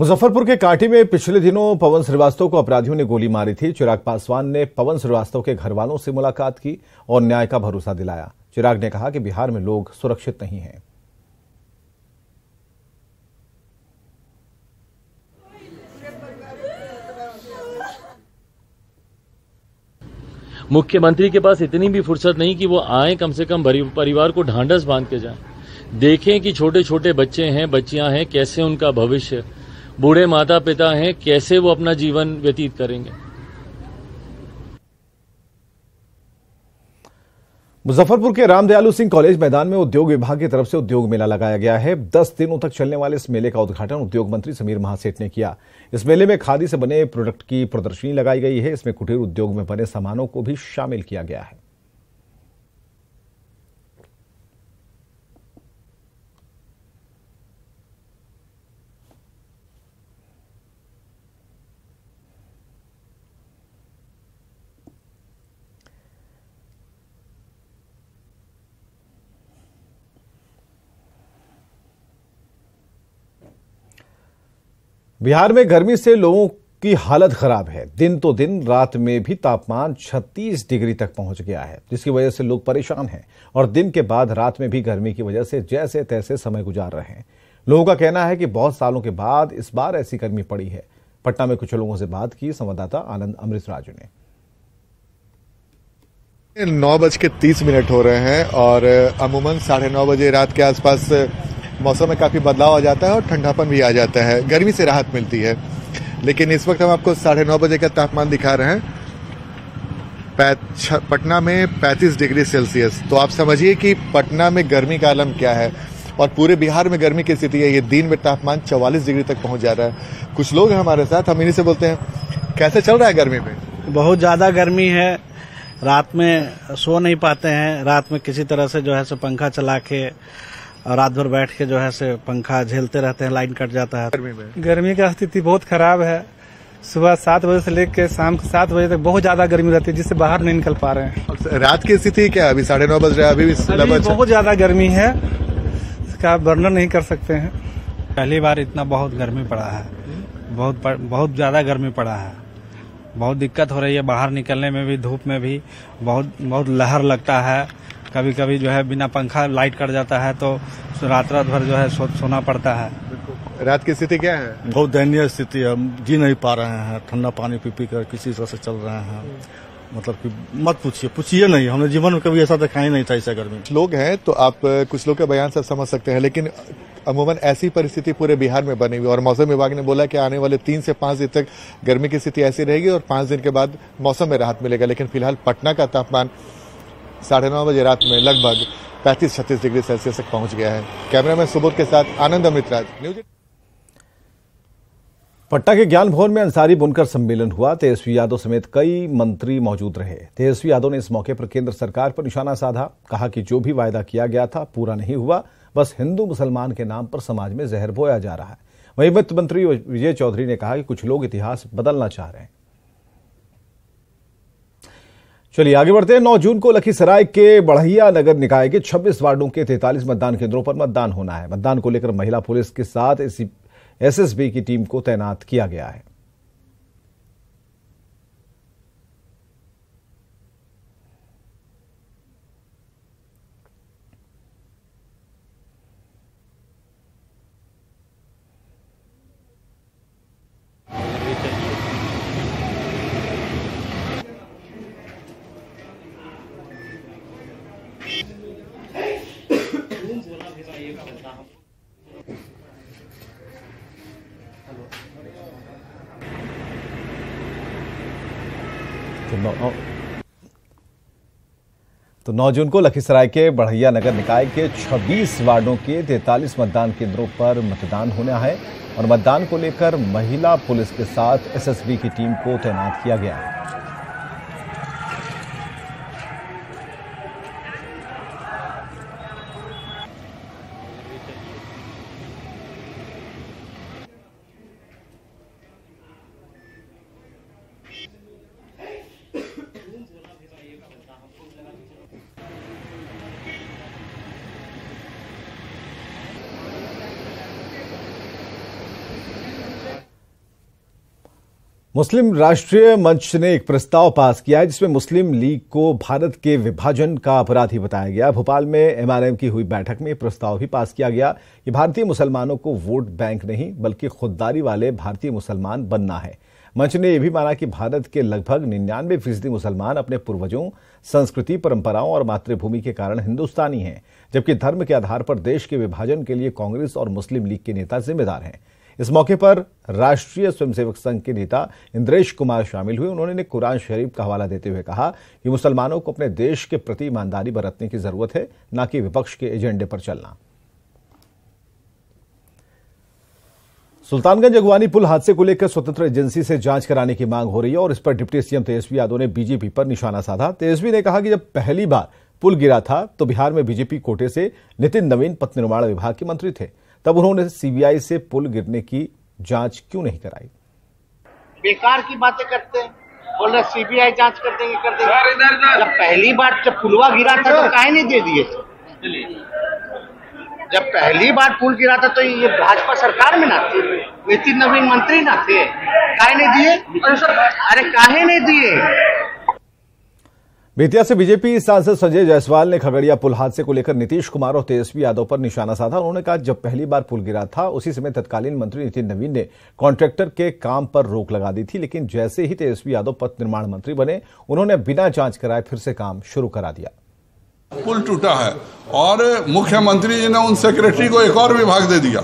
मुजफ्फरपुर के कांटी में पिछले दिनों पवन श्रीवास्तव को अपराधियों ने गोली मारी थी। चिराग पासवान ने पवन श्रीवास्तव के घर वालों से मुलाकात की और न्याय का भरोसा दिलाया। चिराग ने कहा कि बिहार में लोग सुरक्षित नहीं हैं। मुख्यमंत्री के पास इतनी भी फुर्सत नहीं कि वो आए, कम से कम परिवार को ढांढस बांध के जाएं, देखें कि छोटे छोटे बच्चे हैं, बच्चियां हैं, कैसे उनका भविष्य, बूढ़े माता पिता हैं, कैसे वो अपना जीवन व्यतीत करेंगे। मुजफ्फरपुर के रामदयालु सिंह कॉलेज मैदान में उद्योग विभाग की तरफ से उद्योग मेला लगाया गया है। 10 दिनों तक चलने वाले इस मेले का उद्घाटन उद्योग मंत्री समीर महासेठ ने किया। इस मेले में खादी से बने प्रोडक्ट की प्रदर्शनी लगाई गई है। इसमें कुटीर उद्योग में बने सामानों को भी शामिल किया गया है। बिहार में गर्मी से लोगों की हालत खराब है। दिन तो दिन, रात में भी तापमान 36 डिग्री तक पहुंच गया है, जिसकी वजह से लोग परेशान हैं और दिन के बाद रात में भी गर्मी की वजह से जैसे तैसे समय गुजार रहे हैं। लोगों का कहना है कि बहुत सालों के बाद इस बार ऐसी गर्मी पड़ी है। पटना में कुछ लोगों से बात की संवाददाता आनंद अमृतराज ने। 9:30 हो रहे हैं और अमूमन 9:30 बजे रात के आसपास मौसम में काफी बदलाव आ जाता है और ठंडापन भी आ जाता है, गर्मी से राहत मिलती है। लेकिन इस वक्त हम आपको 9:30 बजे का तापमान दिखा रहे हैं। पटना में 35 डिग्री सेल्सियस। तो आप समझिए कि पटना में गर्मी का आलम क्या है और पूरे बिहार में गर्मी की स्थिति है। ये दिन में तापमान 44 डिग्री तक पहुंच जा रहा है। कुछ लोग हैं हमारे साथ, हम इन्हीं से बोलते हैं, कैसे चल रहा है गर्मी पे? बहुत ज्यादा गर्मी है, रात में सो नहीं पाते हैं। रात में किसी तरह से जो है सो पंखा चला के और रात भर बैठ के जो है से पंखा झेलते रहते हैं, लाइन कट जाता है। गर्मी का स्थिति बहुत खराब है। सुबह 7 बजे से लेकर शाम 7 बजे तक बहुत ज्यादा गर्मी रहती है, जिससे बाहर नहीं निकल पा रहे हैं। रात की स्थिति क्या है? अभी 9:30 बज रहा है, अभी बहुत ज्यादा गर्मी है, इसका वर्णन नहीं कर सकते हैं। पहली बार इतना बहुत गर्मी पड़ा है, बहुत ज्यादा गर्मी पड़ा है। बहुत दिक्कत हो रही है, बाहर निकलने में भी, धूप में भी बहुत लहर लगता है। कभी कभी जो है बिना पंखा लाइट कट जाता है तो रात भर जो है सोना पड़ता है। रात की स्थिति क्या है? बहुत दयनीय स्थिति है, जी नहीं पा रहे हैं। ठंडा पानी पी कर किसी तरह से चल रहे हैं। मतलब कि मत पूछिए नहीं, हमने जीवन में कभी ऐसा देखा ही नहीं था। ऐसा गर्मी लोग हैं तो आप कुछ लोग के बयान से समझ सकते हैं, लेकिन अमूमन ऐसी परिस्थिति पूरे बिहार में बनी हुई और मौसम विभाग ने बोला कि आने वाले 3 से 5 दिन तक गर्मी की स्थिति ऐसी रहेगी और 5 दिन के बाद मौसम में राहत मिलेगा। लेकिन फिलहाल पटना का तापमान 9:30 बजे रात में लगभग 35-36 डिग्री सेल्सियस तक पहुंच गया है। कैमरामैन सुबोध के साथ आनंद अमृतराज, न्यूज। पटना के ज्ञान भवन में अंसारी बुनकर सम्मेलन हुआ। तेजस्वी यादव समेत कई मंत्री मौजूद रहे। तेजस्वी यादव ने इस मौके पर केंद्र सरकार पर निशाना साधा। कहा कि जो भी वायदा किया गया था पूरा नहीं हुआ, बस हिंदू मुसलमान के नाम पर समाज में जहर बोया जा रहा है। वहीं वित्त मंत्री विजय चौधरी ने कहा कि कुछ लोग इतिहास बदलना चाह रहे हैं। चलिए आगे बढ़ते हैं। 9 जून को लखीसराय के बढ़ैया नगर निकाय के 26 वार्डों के 43 मतदान केंद्रों पर मतदान होना है। मतदान को लेकर महिला पुलिस के साथ एसएसबी की टीम को तैनात किया गया है। तो 9 जून को लखीसराय के बढ़ैया नगर निकाय के 26 वार्डों के 43 मतदान केंद्रों पर मतदान होना है और मतदान को लेकर महिला पुलिस के साथ एसएसबी की टीम को तैनात किया गया है। मुस्लिम राष्ट्रीय मंच ने एक प्रस्ताव पास किया है जिसमें मुस्लिम लीग को भारत के विभाजन का अपराधी बताया गया। भोपाल में एमआरएम की हुई बैठक में प्रस्ताव भी पास किया गया कि भारतीय मुसलमानों को वोट बैंक नहीं बल्कि खुददारी वाले भारतीय मुसलमान बनना है। मंच ने यह भी माना कि भारत के लगभग 99% मुसलमान अपने पूर्वजों, संस्कृति, परंपराओं और मातृभूमि के कारण हिंदुस्तानी हैं, जबकि धर्म के आधार पर देश के विभाजन के लिए कांग्रेस और मुस्लिम लीग के नेता जिम्मेदार हैं। इस मौके पर राष्ट्रीय स्वयंसेवक संघ के नेता इंद्रेश कुमार शामिल हुए। उन्होंने कुरान शरीफ का हवाला देते हुए कहा कि मुसलमानों को अपने देश के प्रति ईमानदारी बरतने की जरूरत है, न कि विपक्ष के एजेंडे पर चलना। सुल्तानगंज अगवानी पुल हादसे को लेकर स्वतंत्र एजेंसी से जांच कराने की मांग हो रही है और इस पर डिप्टी सीएम तेजस्वी यादव ने बीजेपी पर निशाना साधा। तेजस्वी ने कहा कि जब पहली बार पुल गिरा था तो बिहार में बीजेपी कोटे से नितिन नवीन पथ निर्माण विभाग के मंत्री थे, तब उन्होंने सीबीआई से पुल गिरने की जांच क्यों नहीं कराई। बेकार की बातें करते हैं, बोल रहे सीबीआई जांच कर देंगे। जब पहली बार जब पुलवा गिरा था तो काहे नहीं दे दिए? जब पहली बार पुल गिरा था तो ये भाजपा सरकार में ना थे, नितिन नवीन मंत्री ना थे, काहे नहीं दिए? अरे काहे नहीं दिए? बेतिया से बीजेपी सांसद संजय जायसवाल ने खगड़िया पुल हादसे को लेकर नीतीश कुमार और तेजस्वी यादव पर निशाना साधा। उन्होंने कहा जब पहली बार पुल गिरा था उसी समय तत्कालीन मंत्री नितिन नवीन ने कॉन्ट्रैक्टर के काम पर रोक लगा दी थी, लेकिन जैसे ही तेजस्वी यादव पथ निर्माण मंत्री बने उन्होंने बिना जांच कराए फिर से काम शुरू करा दिया। पुल टूटा है और मुख्यमंत्री जी ने उन सेक्रेटरी को एक और विभाग दे दिया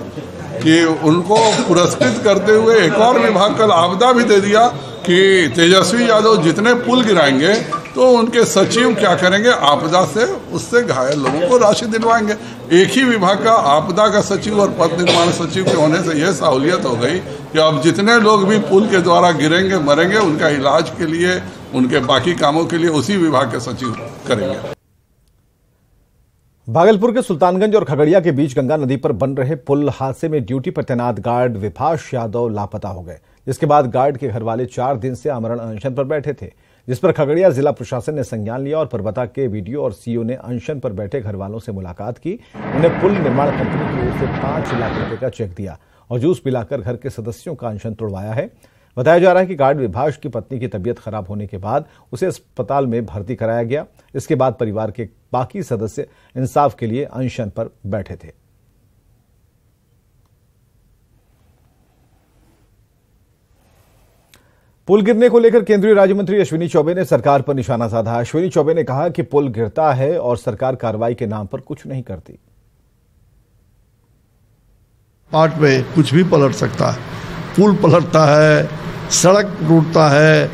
कि उनको पुरस्कृत करते हुए एक और विभाग कल आपदा भी दे दिया कि तेजस्वी यादव जितने पुल गिराएंगे तो उनके सचिव क्या करेंगे, आपदा से उससे घायल लोगों को राशि दिलवाएंगे। एक ही विभाग का आपदा का सचिव और पथ निर्माण सचिव के होने से यह सहूलियत हो गई कि अब जितने लोग भी पुल के द्वारा गिरेंगे मरेंगे उनका इलाज के लिए, उनके बाकी कामों के लिए उसी विभाग के सचिव करेंगे। भागलपुर के सुल्तानगंज और खगड़िया के बीच गंगा नदी पर बन रहे पुल हादसे में ड्यूटी पर तैनात गार्ड विभाष यादव लापता हो गए, जिसके बाद गार्ड के घरवाले 4 दिन से आमरण अनशन पर बैठे थे, जिस पर खगड़िया जिला प्रशासन ने संज्ञान लिया और परबता के वीडियो और सीओ ने अनशन पर बैठे घरवालों से मुलाकात की। उन्हें पुल निर्माण कंपनी की ओर से 5 लाख रुपए का चेक दिया और जूस पिलाकर घर के सदस्यों का अनशन तोड़वाया है। बताया जा रहा है कि गार्ड विभाष की पत्नी की तबीयत खराब होने के बाद उसे अस्पताल में भर्ती कराया गया। इसके बाद परिवार के बाकी सदस्य इंसाफ के लिए अनशन पर बैठे थे। पुल गिरने को लेकर केंद्रीय राज्य मंत्री अश्विनी चौबे ने सरकार पर निशाना साधा। अश्विनी चौबे ने कहा कि पुल गिरता है और सरकार कार्रवाई के नाम पर कुछ नहीं करती। पार्ट में कुछ भी पलट सकता है, पुल पलटता है, सड़क टूटता है,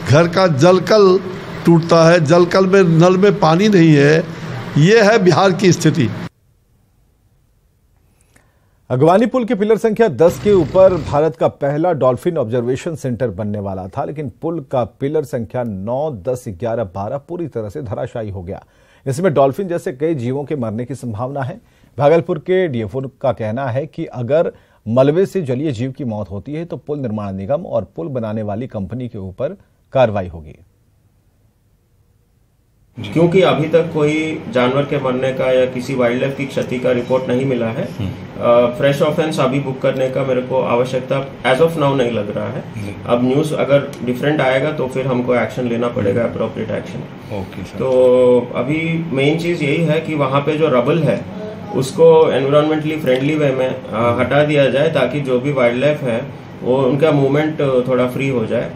घर का जलकल टूटता है, जलकल में नल में पानी नहीं है। यह है बिहार की स्थिति। अगवानी पुल के पिलर संख्या 10 के ऊपर भारत का पहला डॉल्फिन ऑब्जर्वेशन सेंटर बनने वाला था, लेकिन पुल का पिलर संख्या 9, 10, 11, 12 पूरी तरह से धराशायी हो गया। इसमें डॉल्फिन जैसे कई जीवों के मरने की संभावना है। भागलपुर के डीएफओ का कहना है कि अगर मलबे से जलीय जीव की मौत होती है तो पुल निर्माण निगम और पुल बनाने वाली कंपनी के ऊपर कार्रवाई होगी। क्योंकि अभी तक कोई जानवर के मरने का या किसी वाइल्ड लाइफ की क्षति का रिपोर्ट नहीं मिला है, फ्रेश ऑफेंस अभी बुक करने का मेरे को आवश्यकता एज ऑफ नाउ नहीं लग रहा है। अब न्यूज अगर डिफरेंट आएगा तो फिर हमको एक्शन लेना पड़ेगा, अप्रोप्रिएट एक्शन। तो अभी मेन चीज यही है कि वहां पे जो रबल है उसको एनवायरमेंटली फ्रेंडली वे में हटा दिया जाए ताकि जो भी वाइल्ड लाइफ है वो उनका मूवमेंट थोड़ा फ्री हो जाए।